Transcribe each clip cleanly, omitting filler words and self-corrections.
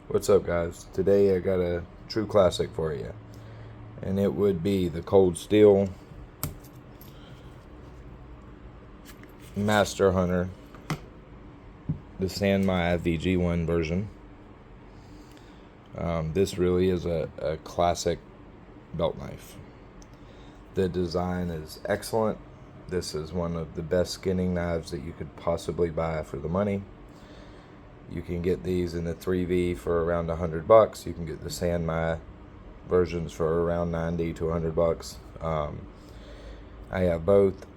What's up, guys? Today I got a true classic for you, and it would be the Cold Steel Master Hunter, the San Mai VG-1 version. This really is a classic belt knife. The design is excellent. This is one of the best skinning knives that you could possibly buy for the money. You can get these in the 3V for around $100. You can get the San Mai versions for around $90 to $100. I have both.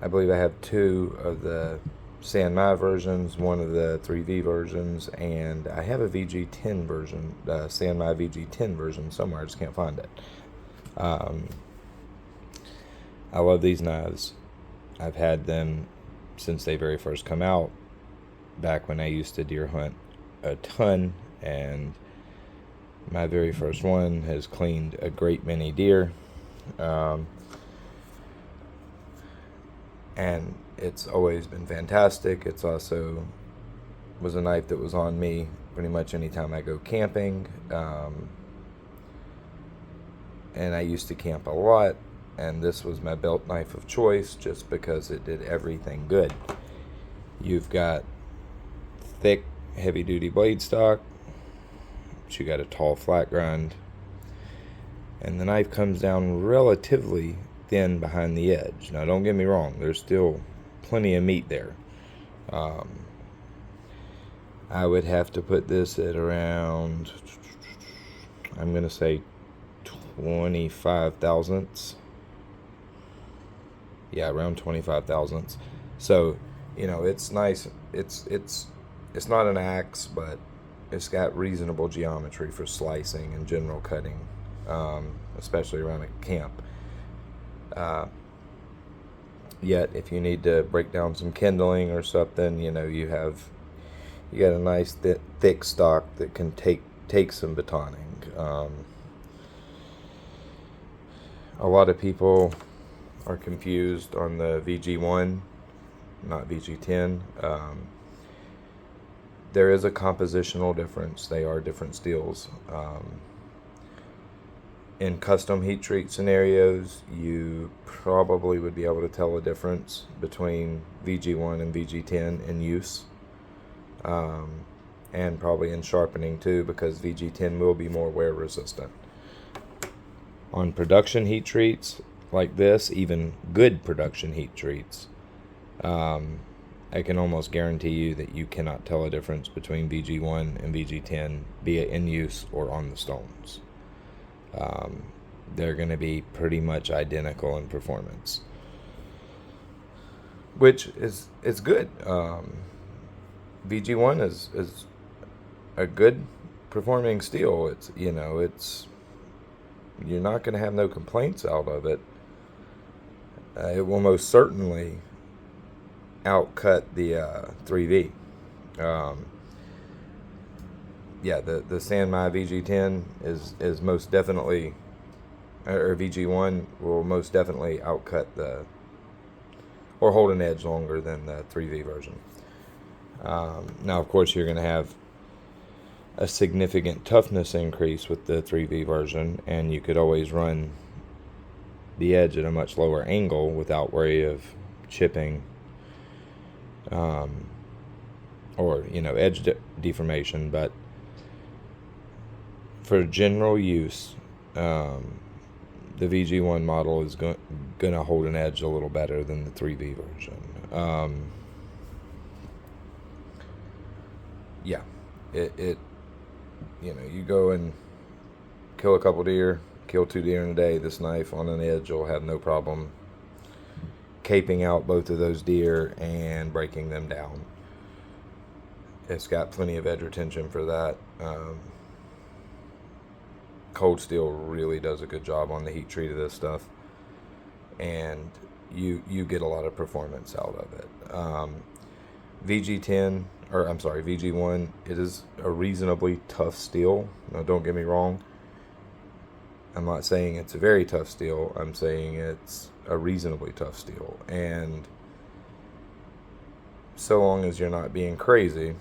I believe I have two of the San Mai versions, one of the 3V versions, and I have a VG-10 version, San Mai VG-10 version somewhere. I just can't find it. I love these knives. I've had them since they very first come out, back when I used to deer hunt a ton, and my very first one has cleaned a great many deer. And it's always been fantastic. It's also was a knife that was on me pretty much anytime I go camping. And I used to camp a lot, and this was my belt knife of choice just because it did everything good. You've got thick, heavy-duty blade stock, but you got a tall flat grind, and the knife comes down relatively thin behind the edge. Now, don't get me wrong, there's still plenty of meat there. I would have to put this at around, I'm gonna say 25 thousandths. Yeah, around 25 thousandths. So, it's nice. It's not an axe, but it's got reasonable geometry for slicing and general cutting, especially around a camp. Yet, if you need to break down some kindling or something, you got a nice thick stock that can take some batoning. A lot of people are confused on the VG-1, not VG-10. There is a compositional difference. They are different steels. In custom heat treat scenarios, you probably would be able to tell a difference between VG-1 and VG-10 in use. And probably in sharpening too, because VG-10 will be more wear resistant. On production heat treats like this, even good production heat treats, I can almost guarantee you that you cannot tell a difference between VG-1 and VG-10, be it in use or on the stones. They're going to be pretty much identical in performance, which is good. VG-1 is a good performing steel. It's you're not going to have no complaints out of it. It will most certainly outcut the 3V. The San Mai VG-10 is most definitely, or VG-1 will most definitely outcut or hold an edge longer than the 3V version. Now, of course, you're going to have a significant toughness increase with the 3V version, and you could always run the edge at a much lower angle without worry of chipping or edge deformation. But for general use, the VG-1 model is going to hold an edge a little better than the 3V version. You go and kill a couple deer, kill 2 deer in a day, this knife on an edge will have no problem caping out both of those deer and breaking them down. It's got plenty of edge retention for that. Cold Steel really does a good job on the heat treat of this stuff, and you get a lot of performance out of it. VG-1, it is a reasonably tough steel. Now, don't get me wrong. I'm not saying it's a very tough steel. I'm saying it's a reasonably tough steel. And so long as you're not being crazy,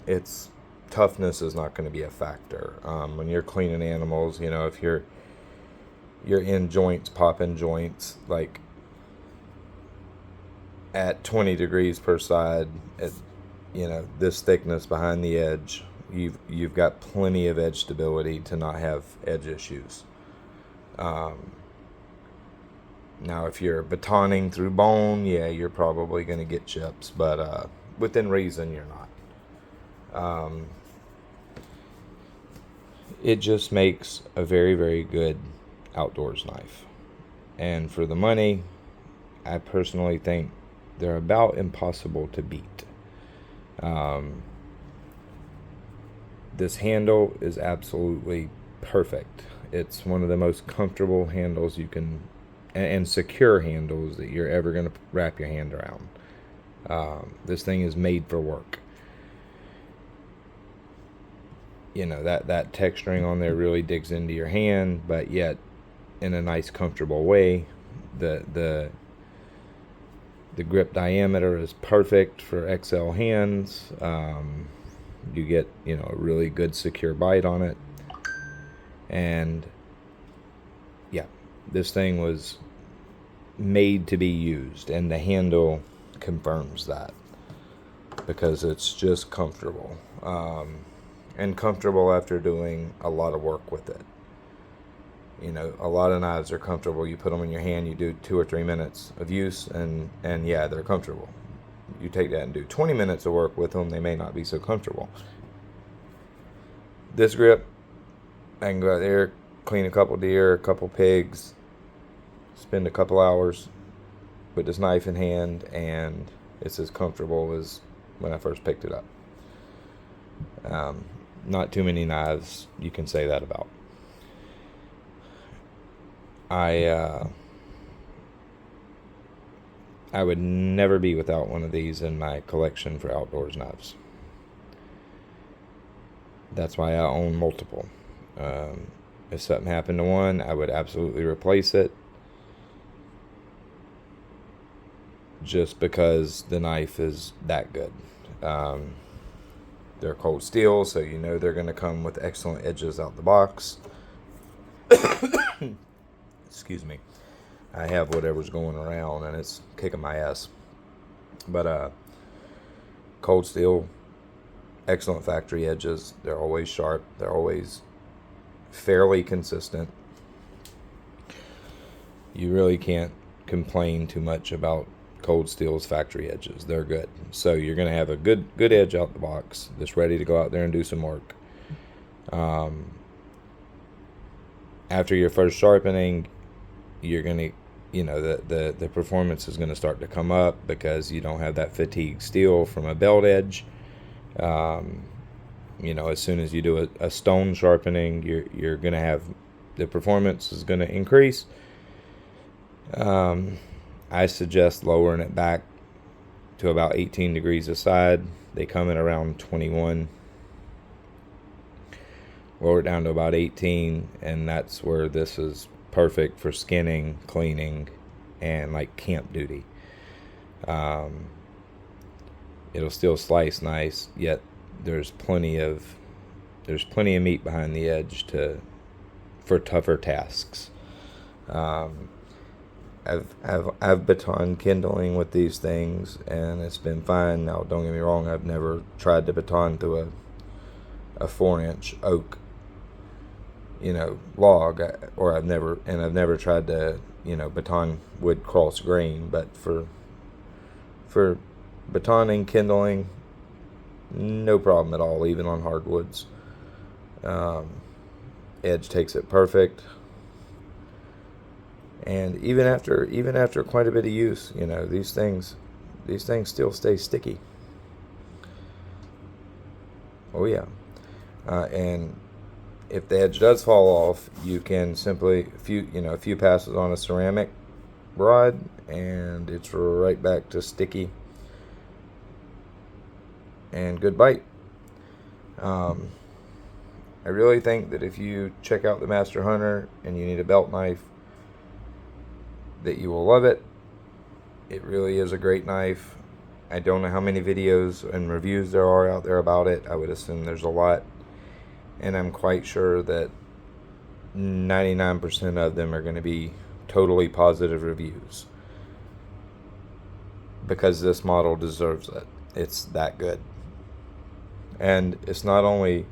it's toughness is not going to be a factor. When you're cleaning animals, if you're in joints, popping joints, like at 20 degrees per side, at this thickness behind the edge, you've got plenty of edge stability to not have edge issues. Now, if you're batoning through bone, yeah, you're probably going to get chips, but within reason, you're not. It just makes a very, very good outdoors knife. And for the money, I personally think they're about impossible to beat. This handle is absolutely perfect. It's one of the most comfortable handles you can, and secure handles that you're ever going to wrap your hand around. This thing is made for work. That texturing on there really digs into your hand, but yet in a nice, comfortable way. The grip diameter is perfect for XL hands. You get a really good secure bite on it, and yeah, this thing was made to be used, and the handle confirms that, because it's just comfortable, and comfortable after doing a lot of work with it. A lot of knives are comfortable. You put them in your hand, you do 2 or 3 minutes of use, and yeah, they're comfortable. You take that and do 20 minutes of work with them, they may not be so comfortable. This grip, I can go out there, clean a couple deer, a couple pigs, spend a couple hours with this knife in hand, and it's as comfortable as when I first picked it up. Not too many knives you can say that about. I would never be without one of these in my collection for outdoors knives. That's why I own multiple. If something happened to one, I would absolutely replace it, just because the knife is that good. They're cold steel, so they're going to come with excellent edges out the box. Excuse me. I have whatever's going around, and it's kicking my ass. But cold steel, excellent factory edges. They're always sharp. They're always fairly consistent. You really can't complain too much about cold steel's factory edges. They're good. So you're going to have a good edge out the box that's ready to go out there and do some work. After your first sharpening, you're going to, the performance is going to start to come up, because you don't have that fatigue steel from a belt edge. As soon as you do a stone sharpening, you're going to have, the performance is going to increase. I suggest lowering it back to about 18 degrees a side. They come in around 21. Lower it down to about 18, and that's where this is perfect for skinning, cleaning, and like camp duty. It'll still slice nice, yet there's plenty of meat behind the edge for tougher tasks. I've baton kindling with these things, and it's been fine. Now, don't get me wrong, I've never tried to baton through a 4-inch oak log, or I've never tried to baton wood cross grain. But for batoning, kindling, no problem at all, even on hardwoods. Edge takes it perfect, and even after quite a bit of use, these things still stay sticky. Oh yeah. And if the edge does fall off, you can simply a few passes on a ceramic rod, and it's right back to sticky and good bite. I really think that if you check out the Master Hunter and you need a belt knife, that you will love it. It really is a great knife. I don't know how many videos and reviews there are out there about it. I would assume there's a lot. And I'm quite sure that 99% of them are going to be totally positive reviews, because this model deserves it. It's that good. And it's not only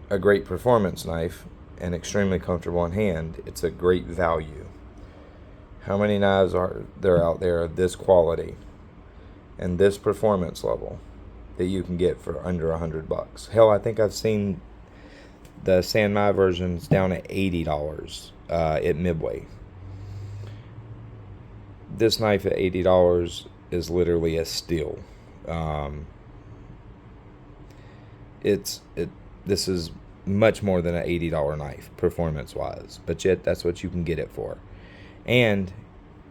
a great performance knife and extremely comfortable in hand, it's a great value. How many knives are there out there of this quality and this performance level that you can get for under $100? Hell, I think I've seen the San Mai versions down at $80 at Midway. This knife at $80 is literally a steal. This is much more than an $80 knife performance wise, but yet that's what you can get it for. And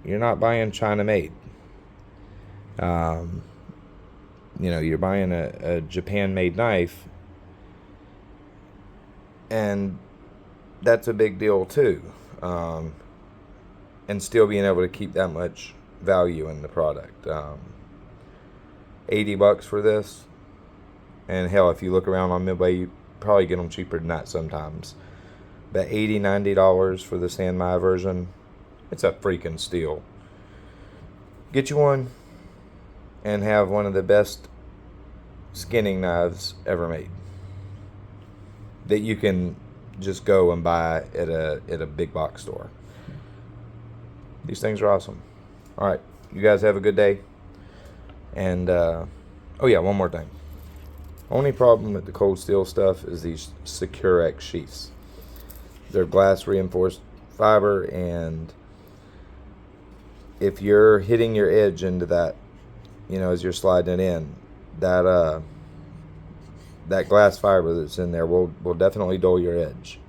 you're not buying China made. You're buying a Japan made knife, and that's a big deal too. And still being able to keep that much value in the product. $80 for this, and hell, if you look around on Midway, you probably get them cheaper than that sometimes. But $80, $90 for the San Mai version, it's a freaking steal. Get you one and have one of the best skinning knives ever made that you can just go and buy at a big box store. These things are awesome. All right, you guys have a good day. And oh yeah, one more thing. Only problem with the cold steel stuff is these Securex sheaths. They're glass reinforced fiber, and if you're hitting your edge into that, as you're sliding it in, that glass fiber that's in there will definitely dull your edge.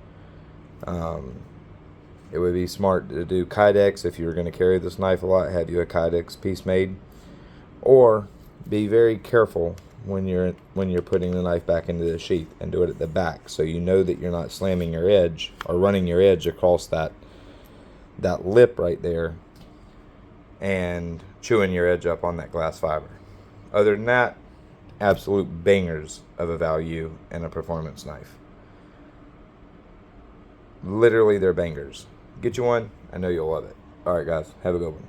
It would be smart to do Kydex if you were going to carry this knife a lot. Have you a Kydex piece made, or be very careful when you're putting the knife back into the sheath, and do it at the back, so you know that you're not slamming your edge or running your edge across that lip right there and chewing your edge up on that glass fiber. Other than that, absolute bangers of a value and a performance knife. Literally, they're bangers. Get you one. I know you'll love it. All right, guys. Have a good one.